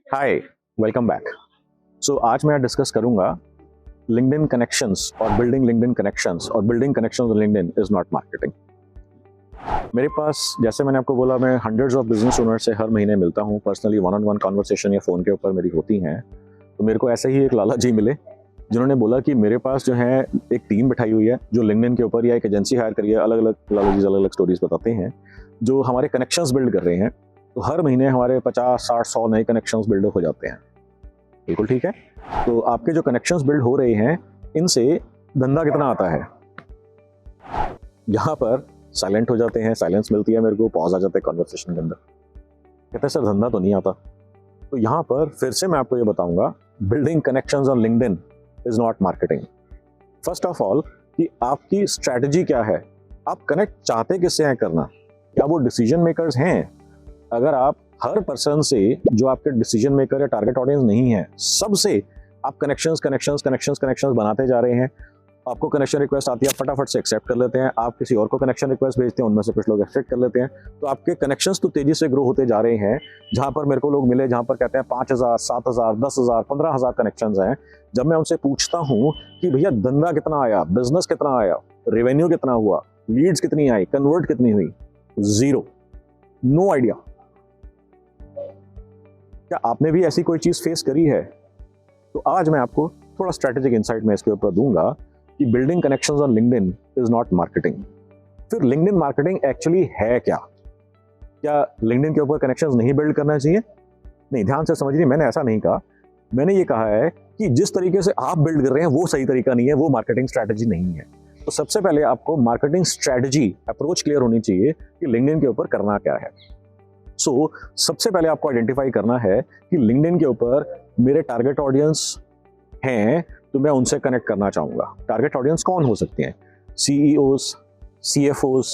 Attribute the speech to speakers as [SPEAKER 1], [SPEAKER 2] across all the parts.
[SPEAKER 1] हाय, welcome back. सो आज मैं discuss करूंगा लिंक्डइन कनेक्शंस और बिल्डिंग लिंक्डइन कनेक्शंस और building connections LinkedIn is not marketing. मेरे पास, जैसे मैंने आपको बोला, मैं हंड्रेड्स ऑफ बिजनेस ओनर से हर महीने मिलता हूं। Personally one on one conversation या फ़ोन के ऊपर मेरी होती हैं। तो मेरे को ऐसे ही एक लाला जी मिले जिन्होंने बोला कि मेरे पास जो है एक टीम बिठाई हुई है जो लिंक्डइन के ऊपर या एक एजेंसी हायर करिए, अलग अलग लाला जी अलग अलग स्टोरीज बताते हैं जो हमारे कनेक्शंस बिल्ड कर रहे हैं। तो हर महीने हमारे 50, 60, 100 नए कनेक्शंस बिल्डअप हो जाते हैं। बिल्कुल ठीक है। तो आपके जो कनेक्शंस बिल्ड हो रहे हैं, इनसे धंधा कितना आता है? यहाँ पर साइलेंट हो जाते हैं, साइलेंस मिलती है मेरे को, पॉज आ जाते हैं कॉन्वर्सेशन के अंदर। कहते हैं सर धंधा तो नहीं आता। तो यहाँ पर फिर से मैं आपको ये बताऊंगा, building connections on LinkedIn is not marketing. First of all कि आपकी स्ट्रैटेजी क्या है, आप कनेक्ट चाहते किससे हैं करना, क्या वो डिसीजन मेकर्स हैं? अगर आप हर पर्सन से जो आपके डिसीजन मेकर या टारगेट ऑडियंस नहीं है, सबसे आप कनेक्शंस बनाते जा रहे हैं, आपको कनेक्शन रिक्वेस्ट आती है, आप फटाफट से एक्सेप्ट कर लेते हैं, आप किसी और को कनेक्शन रिक्वेस्ट भेजते हैं, उनमें से कुछ लोग एक्सेप्ट कर लेते हैं, तो आपके कनेक्शंस तो तेजी से ग्रो होते जा रहे हैं। जहां पर मेरे को लोग मिले जहां पर कहते हैं 5,000, 7,000, 10,000, 15,000 कनेक्शंस हैं। जब मैं उनसे पूछता हूं कि भैया धंधा कितना आया, बिजनेस कितना आया, रेवेन्यू कितना हुआ, लीड्स कितनी आई, कन्वर्ट कितनी हुई, जीरो, नो आइडिया। क्या आपने भी ऐसी कोई चीज फेस करी है? तो आज मैं आपको थोड़ा स्ट्रेटेजिक इंसाइट में इसके ऊपर दूंगा कि building connections on LinkedIn is not marketing. फिर लिंक्डइन मार्केटिंग एक्चुअली है क्या? क्या लिंक्डइन के ऊपर कनेक्शंस नहीं बिल्ड करना चाहिए? नहीं, ध्यान से समझिए, मैंने ऐसा नहीं कहा। मैंने ये कहा है कि जिस तरीके से आप बिल्ड कर रहे हैं वो सही तरीका नहीं है, वो मार्केटिंग स्ट्रेटेजी नहीं है। तो सबसे पहले आपको मार्केटिंग स्ट्रेटेजी अप्रोच क्लियर होनी चाहिए कि लिंक्डइन के ऊपर करना क्या है। सो सबसे पहले आपको आइडेंटिफाई करना है कि लिंक्डइन के ऊपर मेरे टारगेट ऑडियंस हैं, तो मैं उनसे कनेक्ट करना चाहूंगा। टारगेट ऑडियंस कौन हो सकते हैं? CEOs, CFOs,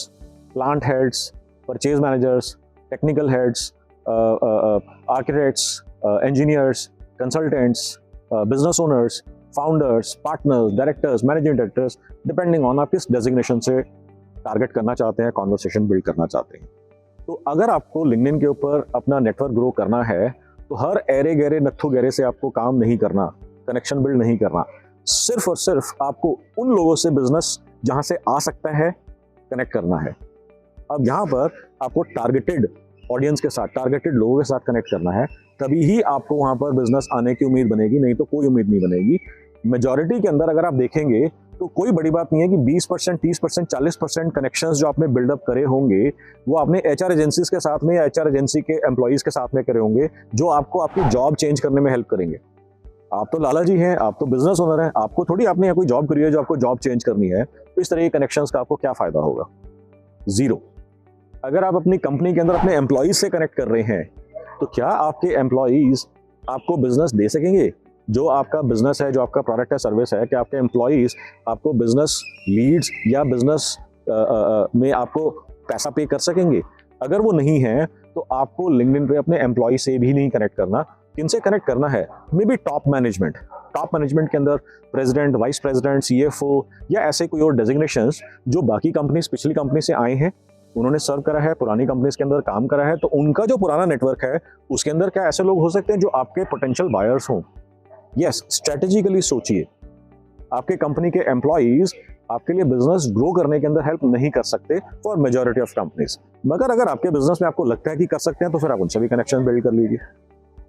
[SPEAKER 1] plant heads, purchase managers, technical heads, architects, engineers, consultants, business owners, founders, partners, directors, managing directors, depending on आप किस डेजिग्नेशन से टारगेट करना चाहते हैं, कॉन्वर्सेशन बिल्ड करना चाहते हैं। तो अगर आपको लिंक्डइन के ऊपर अपना नेटवर्क ग्रो करना है, तो हर एरे गहरे नत्थु गहरे से आपको काम नहीं करना, कनेक्शन बिल्ड नहीं करना। सिर्फ और सिर्फ आपको उन लोगों से बिजनेस जहां से आ सकता है कनेक्ट करना है। अब यहाँ पर आपको टारगेटेड ऑडियंस के साथ, टारगेटेड लोगों के साथ कनेक्ट करना है, तभी ही आपको वहां पर बिजनेस आने की उम्मीद बनेगी, नहीं तो कोई उम्मीद नहीं बनेगी। मेजॉरिटी के अंदर अगर आप देखेंगे तो कोई बड़ी बात नहीं है कि 20%, 30%, 40% कनेक्शंस जो आपने बिल्डअप करे होंगे वो आपने एचआर एजेंसीज के साथ में या एचआर एजेंसी के एम्प्लॉइज के साथ में करे होंगे, जो आपको आपकी जॉब चेंज करने में हेल्प करेंगे। आप तो लाला जी हैं, आप तो बिजनेस ओनर हैं, आपको थोड़ी आपने कोई जॉब करी है जो आपको जॉब चेंज करनी है। तो इस तरह के कनेक्शंस का आपको क्या फायदा होगा? जीरो। अगर आप अपनी कंपनी के अंदर अपने एम्प्लॉइज से कनेक्ट कर रहे हैं, तो क्या आपके एम्प्लॉइज आपको बिजनेस दे सकेंगे? जो आपका बिजनेस है, जो आपका प्रोडक्ट है, सर्विस है, कि आपके एम्प्लॉइज आपको बिजनेस लीड्स या बिजनेस में आपको पैसा पे कर सकेंगे? अगर वो नहीं है तो आपको लिंक्डइन पे अपने एम्प्लॉय से भी नहीं कनेक्ट करना। किनसे कनेक्ट करना है? May be top management. Top management के अंदर प्रेसिडेंट, वाइस प्रेसिडेंट, सीएफओ या ऐसे कोई और डेजिग्नेशंस जो बाकी कंपनीज, पिछली कंपनी से आए हैं, उन्होंने सर्व करा है, पुरानी कंपनीज के अंदर काम करा है, तो उनका जो पुराना नेटवर्क है उसके अंदर क्या ऐसे लोग हो सकते हैं जो आपके पोटेंशियल बायर्स हों? यस, स्ट्रेटेजिकली सोचिए। आपके कंपनी के एम्प्लॉइज आपके लिए बिजनेस ग्रो करने के अंदर हेल्प नहीं कर सकते फॉर मेजॉरिटी ऑफ कंपनीज, मगर अगर आपके बिजनेस में आपको लगता है कि कर सकते हैं तो फिर आप उनसे भी कनेक्शन बिल्ड कर लीजिए।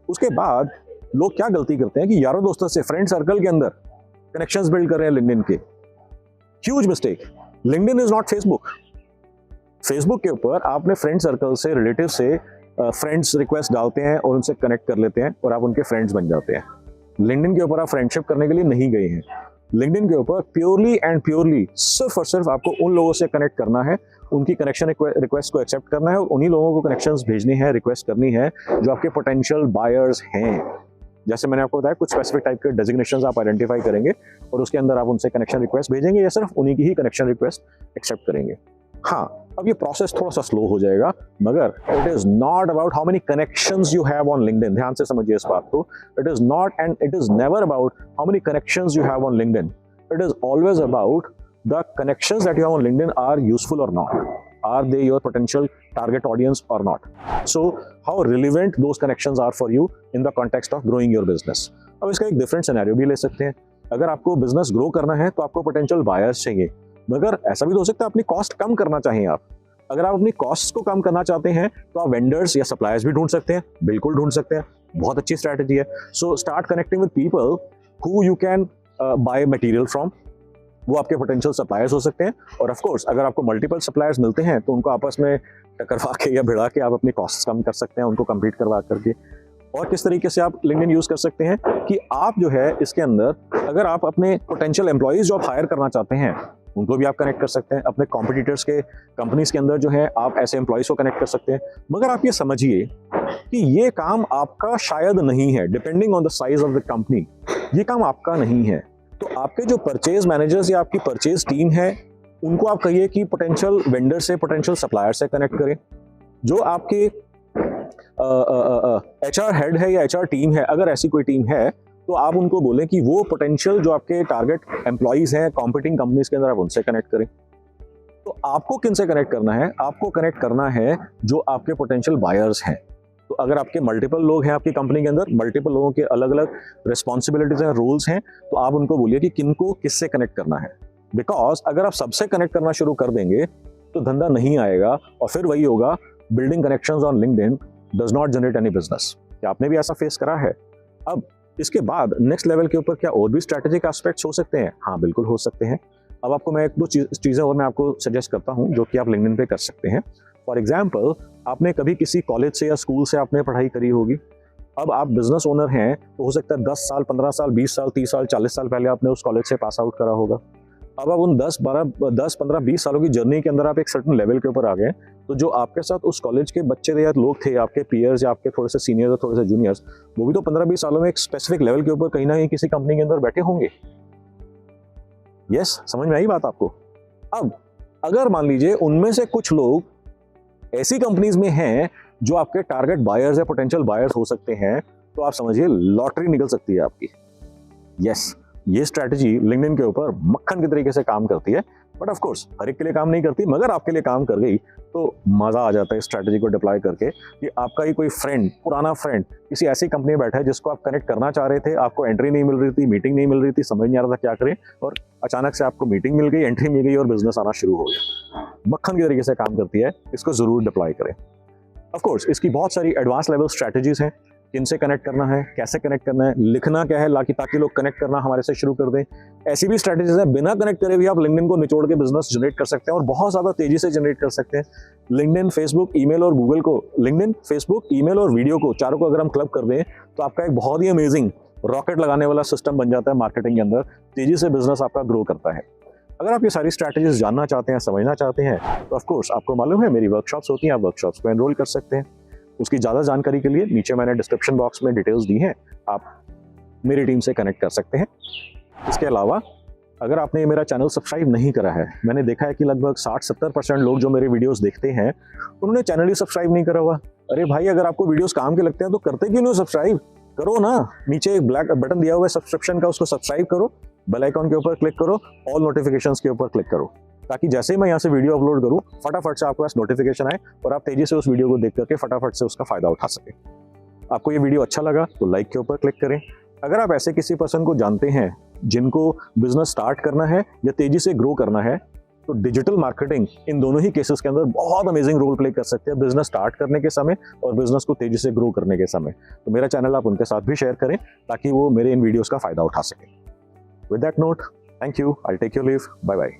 [SPEAKER 1] उसके बाद लोग क्या गलती करते हैं कि यारों दोस्तों से, फ्रेंड सर्कल के अंदर कनेक्शंस बिल्ड कर रहे हैं लिंक्डइन के। Huge mistake. LinkedIn is not Facebook. Facebook के ऊपर आपने फ्रेंड सर्कल से, रिलेटिव से फ्रेंड्स रिक्वेस्ट डालते हैं और उनसे कनेक्ट कर लेते हैं और आप उनके फ्रेंड्स बन जाते हैं। लिंक्डइन के ऊपर आप फ्रेंडशिप करने के लिए नहीं गए हैं। लिंक्डइन के ऊपर प्योरली एंड प्योरली सिर्फ और सिर्फ आपको उन लोगों से कनेक्ट करना है, उनकी कनेक्शन रिक्वेस्ट को एक्सेप्ट करना है और उन्हीं लोगों को कनेक्शंस भेजनी है, रिक्वेस्ट करनी है जो आपके पोटेंशियल बायर्स हैं। जैसे मैंने आपको बताया, कुछ स्पेसिफिक टाइप के डेजिग्नेशंस आप आइडेंटिफाई करेंगे और उसके अंदर आप उनसे कनेक्शन रिक्वेस्ट भेजेंगे या सिर्फ उन्हीं की ही कनेक्शन रिक्वेस्ट एक्सेप्ट करेंगे। हाँ, अब ये प्रोसेस थोड़ा सा स्लो हो जाएगा, मगर it is not about how many connections you have on LinkedIn. ध्यान से समझिए इस बात को। It is not and it is never about how many connections you have on LinkedIn. It is always about the connections that you have on LinkedIn are useful और not. are they your potential target audience or not? So how relevant those connections are for you in the context of growing your business? अब इसका एक different scenario भी ले सकते हैं। अगर आपको बिजनेस ग्रो करना है तो आपको पोटेंशियल बायर्स चाहिए, मगर ऐसा भी तो हो सकता है अपनी कॉस्ट कम करना चाहिए आप। अगर आप अपनी कॉस्ट को कम करना चाहते हैं तो आप वेंडर्स या सप्लायर्स भी ढूंढ सकते हैं, बिल्कुल ढूंढ सकते हैं, बहुत अच्छी स्ट्रैटेजी है। So start connecting with people who you can by material from. वो आपके पोटेंशियल सप्लायर्स हो सकते हैं, और ऑफ कोर्स अगर आपको मल्टीपल सप्लायर्स मिलते हैं तो उनको आपस में टकरवा के या भिड़ा के आप अपनी कॉस्ट कम कर सकते हैं, उनको कंपीट करवा करके। और किस तरीके से आप लिंक्डइन यूज कर सकते हैं कि आप जो है इसके अंदर, अगर आप अपने पोटेंशियल एम्प्लॉइज जो आप हायर करना चाहते हैं उनको भी आप कनेक्ट कर सकते हैं। अपने कॉम्पिटिटर्स के कंपनीज के अंदर जो है आप ऐसे एम्प्लॉइज को कनेक्ट कर सकते हैं। मगर आप ये समझिए कि ये काम आपका शायद नहीं है, depending on the size of the company, ये काम आपका नहीं है। तो आपके जो परचेज मैनेजर्स या आपकी परचेज टीम है उनको आप कहिए कि पोटेंशियल वेंडर से, पोटेंशियल सप्लायर से कनेक्ट करें। जो आपके एचआर हेड है या एचआर टीम है, अगर ऐसी कोई टीम है तो आप उनको बोलें कि वो पोटेंशियल जो आपके टारगेट एम्प्लॉइज हैं कॉम्पिटिंग कंपनीज के अंदर, आप उनसे कनेक्ट करें। तो आपको किन से कनेक्ट करना है? आपको कनेक्ट करना है जो आपके पोटेंशियल बायर्स हैं। तो अगर आपके मल्टीपल लोग हैं आपकी कंपनी के अंदर, मल्टीपल लोगों के अलग अलग रिस्पॉन्सिबिलिटीज हैं, रोल्स हैं, तो आप उनको बोलिए कि किनको किससे कनेक्ट करना है। बिकॉज अगर आप सबसे कनेक्ट करना शुरू कर देंगे तो धंधा नहीं आएगा, और फिर वही होगा, building connections on LinkedIn does not generate any business. क्या आपने भी ऐसा फेस करा है? अब इसके बाद नेक्स्ट लेवल के ऊपर क्या और भी स्ट्रैटेजिक एस्पेक्ट्स हो सकते हैं? हाँ, बिल्कुल हो सकते हैं। अब आपको मैं एक दो चीज़ें और मैं आपको सजेस्ट करता हूँ जो कि आप लिंक्डइन पे कर सकते हैं। फॉर एग्जाम्पल, आपने कभी किसी कॉलेज से या स्कूल से आपने पढ़ाई करी होगी। अब आप बिजनेस ओनर हैं तो हो सकता है 10 साल, 15 साल, 20 साल, 30 साल, 40 साल पहले आपने उस कॉलेज से पास आउट करा होगा। अब आप उन 10, 15, 20 सालों की जर्नी के अंदर आप एक सर्टन लेवल के ऊपर आ गए, तो जो आपके साथ उस कॉलेज के बच्चे या लोग थे, आपके पीयर्स या आपके थोड़े से सीनियर्स और थोड़े से जूनियर्स, वो भी तो 15-20 सालों में एक स्पेसिफिक लेवल के ऊपर कहीं ना कहीं किसी कंपनी के अंदर बैठे होंगे। यस, समझ में आई बात आपको? अब अगर मान लीजिए उनमें से कुछ लोग ऐसी कंपनीज में हैं जो आपके टारगेट बायर्स या पोटेंशियल बायर्स हो सकते हैं, तो आप समझिए लॉटरी निकल सकती है आपकी। यस, ये स्ट्रैटेजी लिंक्डइन के ऊपर मक्खन के तरीके से काम करती है, बट ऑफ कोर्स हर एक के लिए काम नहीं करती, मगर आपके लिए काम कर गई तो मजा आ जाता है स्ट्रैटेजी को डिप्लॉय करके कि आपका ही कोई फ्रेंड, पुराना फ्रेंड किसी ऐसी कंपनी में बैठा है जिसको आप कनेक्ट करना चाह रहे थे, आपको एंट्री नहीं मिल रही थी, मीटिंग नहीं मिल रही थी, समझ नहीं आ रहा था क्या करें, और अचानक से आपको मीटिंग मिल गई, एंट्री मिल गई और बिजनेस आना शुरू हो गया। मक्खन के तरीके से काम करती है, इसको जरूर डिप्लॉय करें। ऑफ कोर्स इसकी बहुत सारी एडवांस लेवल स्ट्रैटेजीज हैं, किनसे कनेक्ट करना है, कैसे कनेक्ट करना है, लिखना क्या है ताकि लोग कनेक्ट करना हमारे से शुरू कर दें। ऐसी भी स्ट्रैटेजीज है, बिना कनेक्ट करे भी आप लिंक्डइन को निचोड़ के बिजनेस जनरेट कर सकते हैं और बहुत ज़्यादा तेजी से जनरेट कर सकते हैं। लिंक्डइन, फेसबुक, ईमेल और गूगल को, लिंक्डइन, फेसबुक, ईमेल और वीडियो को, चारों को अगर हम क्लब कर दें तो आपका एक बहुत ही अमेजिंग रॉकेट लगाने वाला सिस्टम बन जाता है मार्केटिंग के अंदर। तेजी से बिजनेस आपका ग्रो करता है। अगर आप ये सारी स्ट्रैटेजीज जानना चाहते हैं, समझना चाहते हैं, तो ऑफ कोर्स आपको मालूम है मेरी वर्कशॉप्स होती हैं, आप वर्कशॉप्स को एनरोल कर सकते हैं। उसकी ज़्यादा जानकारी के लिए नीचे मैंने डिस्क्रिप्शन बॉक्स में डिटेल्स दी हैं, आप मेरी टीम से कनेक्ट कर सकते हैं। इसके अलावा अगर आपने मेरा चैनल सब्सक्राइब नहीं करा है, मैंने देखा है कि लगभग 60-70% लोग जो मेरे वीडियोस देखते हैं उन्होंने चैनल ही सब्सक्राइब नहीं करा हुआ। अरे भाई, अगर आपको वीडियोस काम के लगते हैं तो करते क्यों नहीं सब्सक्राइब? करो ना, नीचे एक ब्लैक बटन दिया हुआ है सब्सक्रिप्शन का, उसको सब्सक्राइब करो, बेल आइकॉन के ऊपर क्लिक करो, ऑल नोटिफिकेशंस के ऊपर क्लिक करो, ताकि जैसे ही मैं यहाँ से वीडियो अपलोड करूँ फटाफट से आपके पास नोटिफिकेशन आए और आप तेजी से उस वीडियो को देख करके फटाफट से उसका फायदा उठा सकें। आपको ये वीडियो अच्छा लगा तो लाइक के ऊपर क्लिक करें। अगर आप ऐसे किसी पर्सन को जानते हैं जिनको बिजनेस स्टार्ट करना है या तेजी से ग्रो करना है, तो डिजिटल मार्केटिंग इन दोनों ही केसेस के अंदर बहुत अमेजिंग रोल प्ले कर सकते हैं, बिजनेस स्टार्ट करने के समय और बिजनेस को तेजी से ग्रो करने के समय। तो मेरा चैनल आप उनके साथ भी शेयर करें ताकि वो मेरे इन वीडियोस का फायदा उठा सकें। With that note, thank you, I take your leave, bye bye.